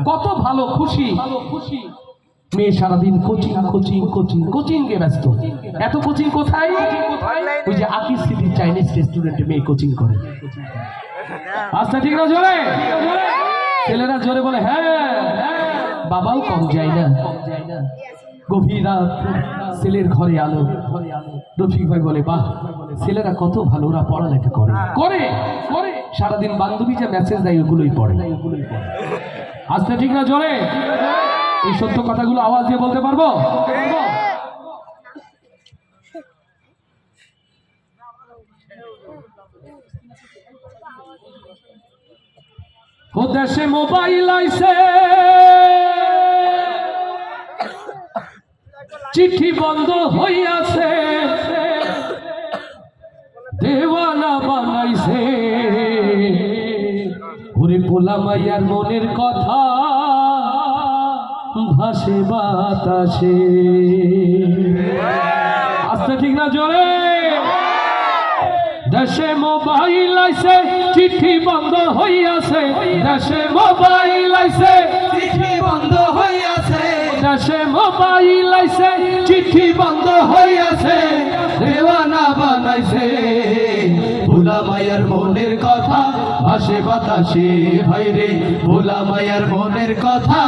কত ভালো খুশি মেয়ে সারাদিন কোচিং কোচিং কোচিং কোচিং এ ব্যস্ত। এত কোচিং কোথায়? ওই যে আকিস সিটি চাইনিজ রেস্টুরেন্টে মেয়ে কোচিং করে। আচ্ছা ঠিক না, জোরে ছেলেরা জোরে বলে হ্যাঁ। বাবাও কম যায় না। গভীর রাত, ছেলের ঘরে আলো। রফিক ভাই বলে বাহ, ছেলেরা কত ভালো, ওরা পড়ালেখা করে করে করে সারাদিন বান্ধবী যে মেসেজ দেয় ওগুলোই পড়ে। আচ্ছা ঠিক না, জোরে এই সত্য কথাগুলো আওয়াজ দিয়ে বলতে পারবো? ও দেশে মোবাইল আইছে, চিঠি বন্ধ হইয়াছে, দেওয়ানা বানাইছে। ওরে পোলা মাইয়ার মনের কথা ভাসে বাতাসে। আচ্ছা ঠিক না, জোরে দেশে মোবাইল আইছে, চিঠি বন্ধ হইয়াছে। দেশে মোবাইল আইছে, চিঠি বন্ধ হইয়াছে। দেশে মোবাইল আইছে, চিঠি বন্ধ হইয়াছে, দেওয়ানা বানাইছে। ভোলা মায়ার মনের কথা ভাসে বাতাসে, ভাইরে ভোলা মায়ার মনের কথা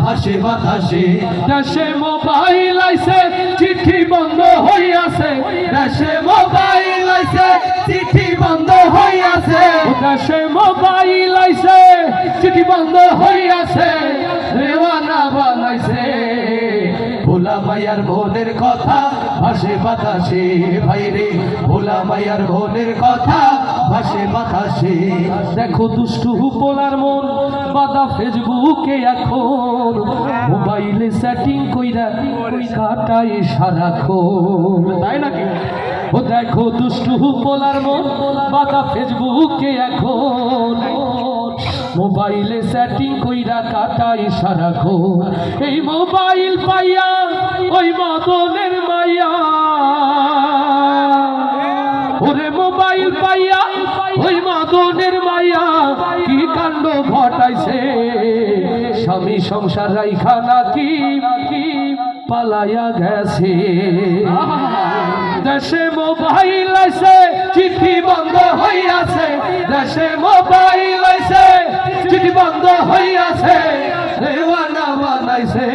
ভাসে বাতাসে। দেশে মোবাইল আইছে, চিঠি বন্ধ হইয়াছে। দেশে মোবাইল আইছে, চিঠি বন্ধ হইয়াছে। দেশে মোবাইল আইছে, চিঠি বন্ধ হইয়াছে, দেওয়ানা বানাইছে। ভোলা মায়ার মনের কথা ভাসে বাতাসে, ভাইরে ভোলা মায়ার মনের কথা ভাসে বাতাসে। দেখো দুষ্টু পোলার মন বাদা ফেসবুকে এখন, মোবাইলে সেটিং কইরা কাটায় সারাক্ষণ, তাই নাকি? ও দেখো দুষ্টু পোলার মন বাদা ফেসবুকে এখন, মোবাইলে সেটিং কইরা কাটাই সারাক্ষণ। এই মোবাইল পাইয়া ওই মদনের মাইয়া, ওরে মোবাইল পাইয়া ওই মদনের মাইয়া কি কাণ্ড ঘটাইছে। স্বামী সংসার রাইখা নাকি পালাইয়া গেছে। দেশে মোবাইল আইছে, চিঠি বন্ধ হইয়াছে। দেশে মোবাইল আইছে, চিঠি বন্ধ হইয়াছে, দেওয়ানা বানাইছে।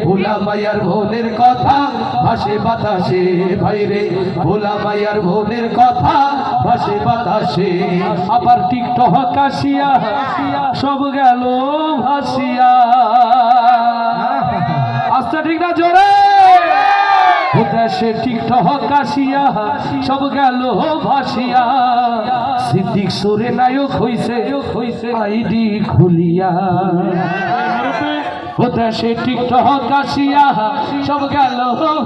ভোলা মায়ার মনের কথা ভাসে বাতাসে, ভাইরে ভোলা মায়ার মনের কথা ভাসে বাতাসে। আবার টিকটক কাশিয়া সব গেল ভাসিয়া। আচ্ছা ঠিক না, জোরে দেশে টিকটক কাশিয়া সব গেল ভাসিয়া। সিদ্দিক সুরে নায়ক হইছে আইডি খুলিয়া। ও দেশে টিকটক কাশিয়া সব গেল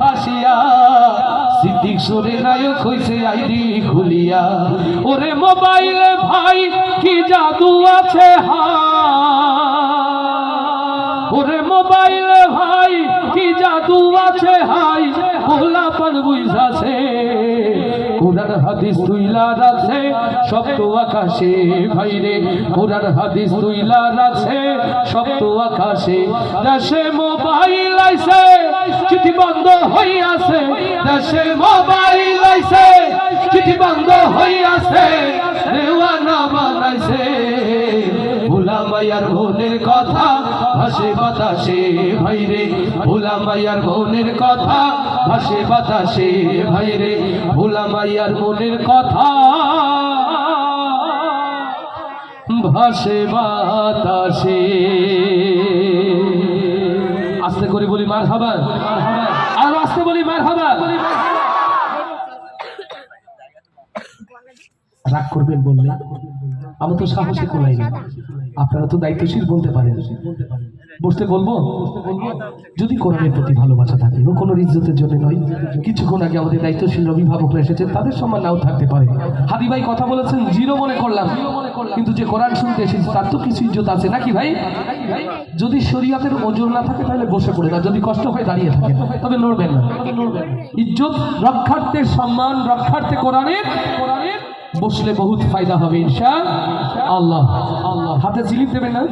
ভাসিয়া। সিদ্দিক সুরে নায়ক হইছে আইডি খুলিয়া। ওরে মোবাইলে ভাই কি জাদু আছে হা, ওরে মোবাইলে ভাই কি জাদু আছে হাই, ভোলাপন বুঝাছে। কোরআন হাদিস তুইলা রাখছে সপ্ত আকাশে, ভাইরে কোরআন হাদিস তুইলা রাখছে সপ্ত আকাশে। দেশে মোবাইল আইছে, চিঠি বন্ধ হইয়াছে। দেশে মোবাইল আইছে, চিঠি বন্ধ হইয়াছে, দেওয়ানা বানাইছে। ভোলা মায়ার মনের কথা ভাসে বাতাসে, ভাইরে ভোলা মায়ার মনের কথা ভাসে বাতাসে, ভাইরে ভোলা মায়ার মনের কথা ভাসে বাতাসে। আস্তে করে বলি মারহাবা, আর আস্তে বলি মারহাবা। রাগ করবেন বললে আমি তো সাহসে কোলাই না। আপনারা তো দায়িত্বশীল বলতে পারেন, বসতে বলবো? যদি কোরআনের প্রতি ভালোবাসা থাকে, ও কোনো ইজ্জতের জন্য নয়। কিছুক্ষণ আগে আমাদের দায়িত্বশীল অভিভাবকরা এসেছেন, তাদের সম্মান নাও থাকতে পারে। হাদি ভাই কথা বলেছেন, জিরো মনে করলাম, কিন্তু যে কোরআন শুনতে এসেছে তার তো কিছু ইজ্জত আছে নাকি ভাই? যদি শরীয়তের ওজোর না থাকে তাহলে বসে পড়ে না, যদি কষ্ট হয় দাঁড়িয়ে থাকে, তবে নড়বেন না। ইজ্জত রক্ষার্থে, সম্মান রক্ষার্থে কোরআনের বসলে বহুত ফায়দা হবে ইনশাআল্লাহ। আল্লাহ হাতে স্লিপ দেবেন না?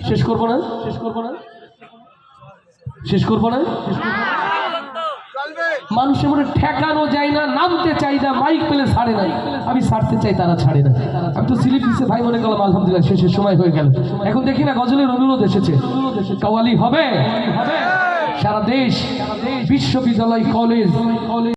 শেষ করব না? শেষ করব না? শেষ করব না? মানুষের মনে ঠেকানো যায় না, নামতে চাই না, মাইক পেলে ছাড়ে না। আমি ছাড়তে চাই, তারা ছাড়ে না। আমি তো স্লিপ দিচ্ছে ভাই, মনে করলাম আলহামদুলিল্লাহ শেষের সময় হয়ে গেল। এখন দেখি না গজলের অনুরোধ এসেছে, কাওয়ালি হবে সারা দেশ, বিশ্ববিদ্যালয়, কলেজ